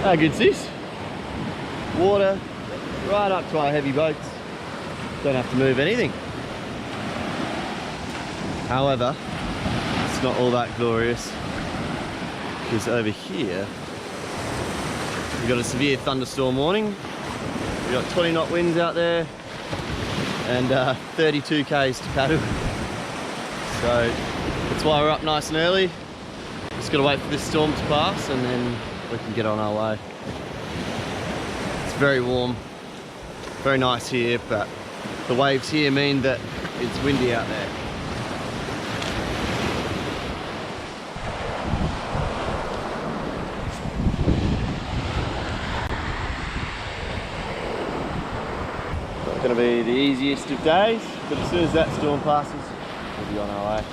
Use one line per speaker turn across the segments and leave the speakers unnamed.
How good's this? Water right up to our heavy boats. Don't have to move anything. However, it's not all that glorious, because over here we've got a severe thunderstorm warning. We've got 20 knot winds out there and 32 k's to paddle. So that's why we're up nice and early. Just gotta wait for this storm to pass and then we can get on our way. It's very warm, very nice here, but the waves here mean that it's windy out there. Not going to be the easiest of days, but as soon as that storm passes, we'll be on our way.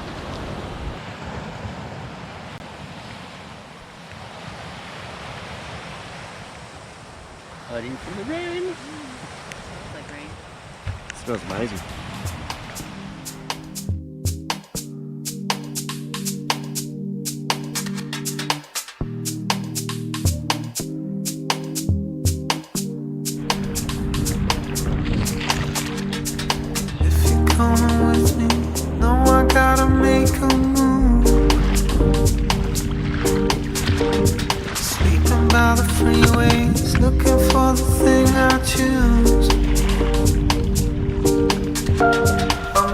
Hiding from the rain.
Smells like rain.
It smells amazing.
If you're coming with me, no, I gotta make a move. Sleeping by the freeways, looking for the thing I choose. I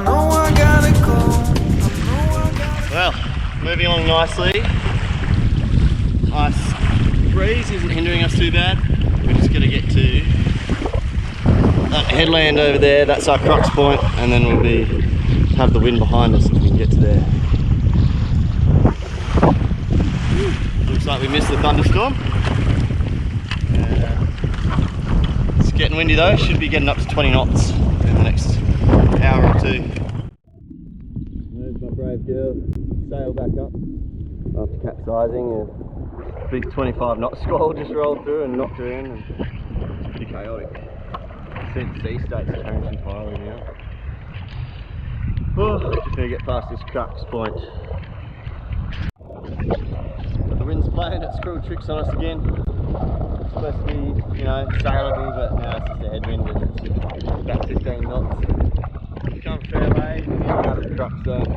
know I gotta go.
Well, moving along nicely. Nice breeze isn't hindering us too bad. We're just going to get to that headland over there. That's our crux point, and then we'll have the wind behind us until we can get to there. Looks like we missed the thunderstorm. It's getting windy though. Should be getting up to 20 knots in the next hour or two. There's my brave girl. Sail back up after capsizing. A big 25 knot squall just rolled through and knocked her in, and it's pretty chaotic. The sea state's changed entirely now. Oh, just gonna get past this crux point. But the wind's playing its cruel tricks on us again. It's supposed to be, you know, sailable, but now it's just a headwind and it's about 15 knots. Come fair way, out of the crux zone.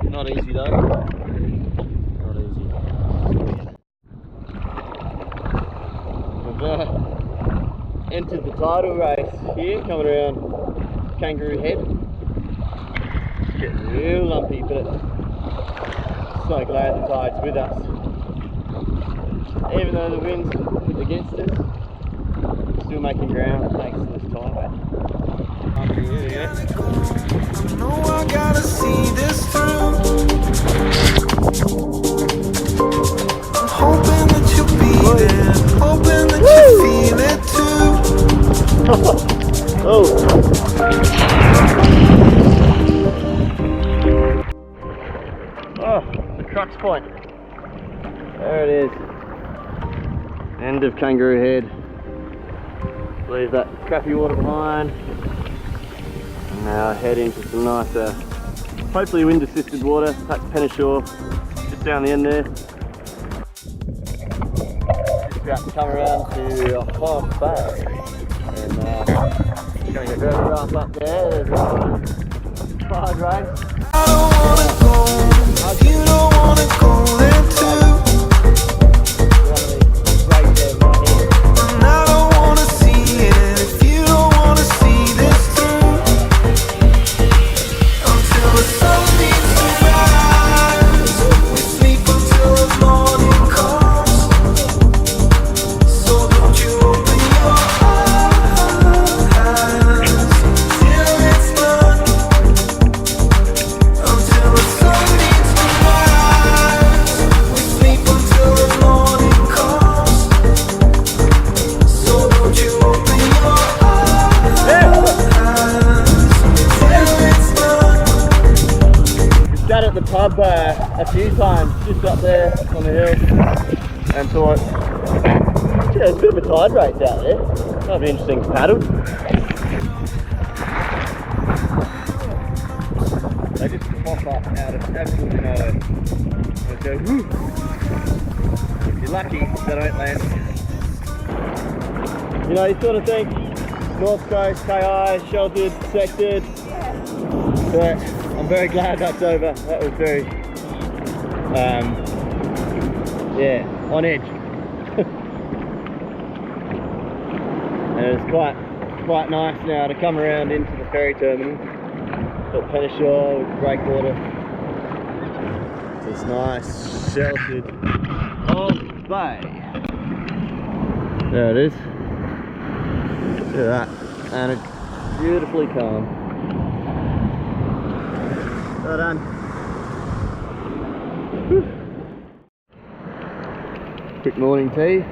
Not easy though. Not easy. We've entered the tidal race here, coming around Kangaroo Head. It's getting real lumpy, but so glad the tide's with us. Even though the wind's against us, still making ground thanks to this tide.
I know I gotta see this through. I'm hoping that you'll be there, hoping that you feel it too.
Oh. Oh, the crux point. There it is. End of Kangaroo Head. Leave that crappy water behind. Now head into some nicer, hopefully wind assisted water. That's Penneshaw, just down the end there. Just about to come around to Hog Bay. And going to go up there, there's a tide race.
I don't wanna go, you don't wanna go there too. And I don't wanna see it if you don't wanna see this through. Until the sun needs to rise, we sleep until the morning comes. So don't you open your eyes till it's done. Until the sun needs to rise, we sleep until the morning comes. So don't you open your eyes till it's done.
We've sat at the pub a few times, just up there on the hill, and thought, yeah, there's a bit of a tide race out there. That'd be interesting to paddle. They just pop up out of absolutely nowhere. They go, whoo. If you're lucky, they don't land. You know, you sort of think North Coast, KI, sheltered, protected, but I'm very glad that's over. That was very, yeah, on edge. And it's quite nice now to come around into the ferry terminal at Penneshaw with breakwater. It's nice, sheltered old bay. There it is. Look at that, and it's beautifully calm. Well done. Whew. Quick morning tea.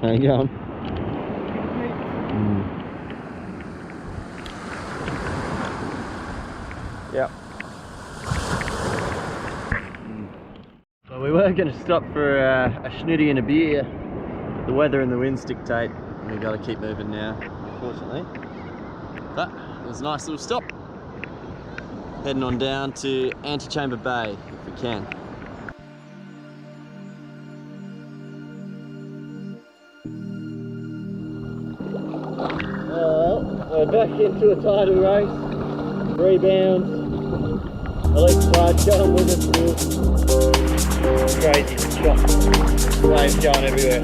How you going? Yep. Well, we were going to stop for a schnitty and a beer. The weather and the winds dictate, and we've got to keep moving now, unfortunately. But it was a nice little stop. Heading on down to Antechamber Bay if we can. Well, we're back into a tidal race. Rebounds. Elite Clyde going with us still. Crazy shot. Waves going everywhere.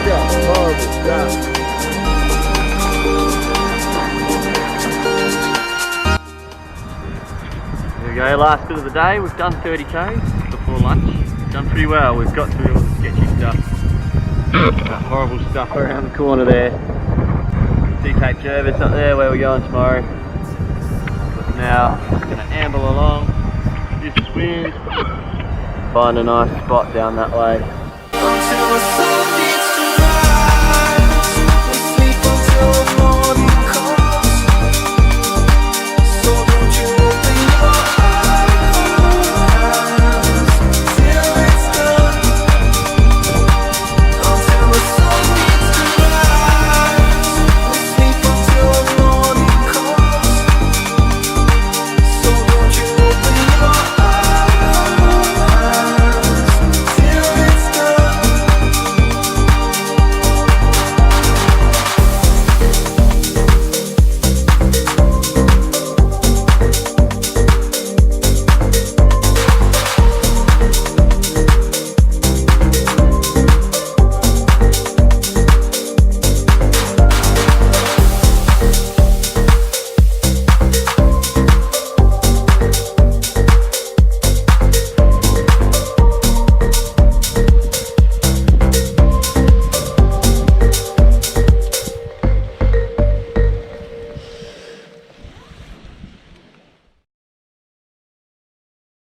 Yeah, horrible stuff. Here we go, last bit of the day. We've done 30 k's before lunch. Done pretty well. We've got through all the sketchy stuff. That horrible stuff around the corner there. See Cape Jervis up there where we're going tomorrow. But now we're going to amble along, use this wind, find a nice spot down that way.
Until the sun